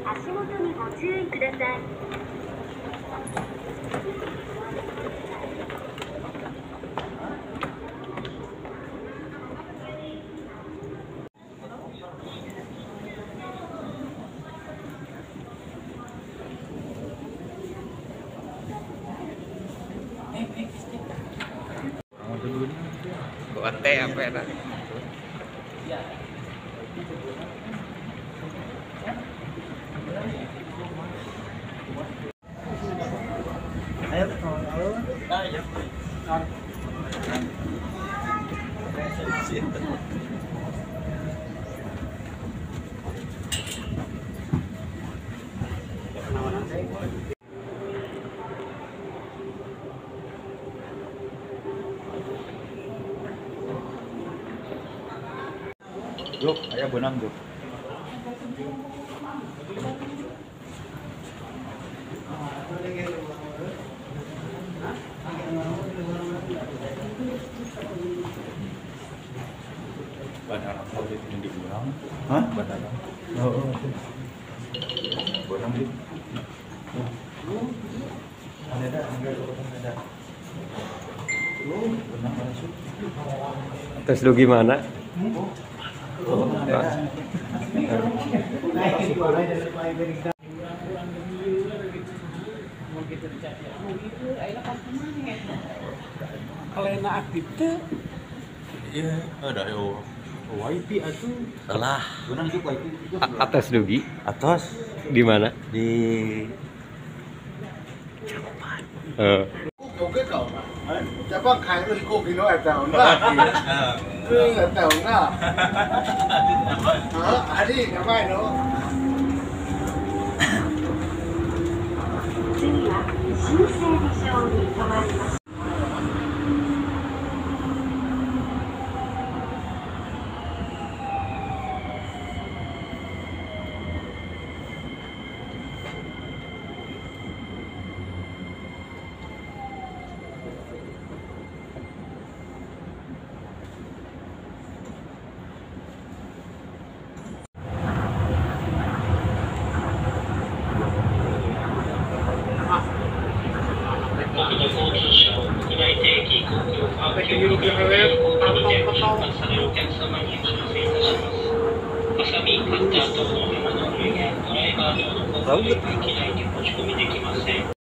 足元にご注意ください。Kote apa ya? Ayo, ayo. Yuk, ayah benang tuh. Bandar apa yang dibilang? Hah? Bandar. Oh. Benang di. Ada ada. Benang masuk. Terus lu gimana? Kalau enak aktif tuh, Iya, ada yo. wifi atuh. Salah. Benang juga itu. Atas Dugi. Atas Di mana? di Oke kau mah. Siapa kain itu kau kilo atau enggak? Atau enggak? Adik, ngapain lo? 次は新整備場に停まります。国土交通省国内定期公共パーク協議会で各店を出発されるお客様にお知らせいたします。ハサミ、カッター等の刃物類やドライバー等の工具は機内に持ち込みできません。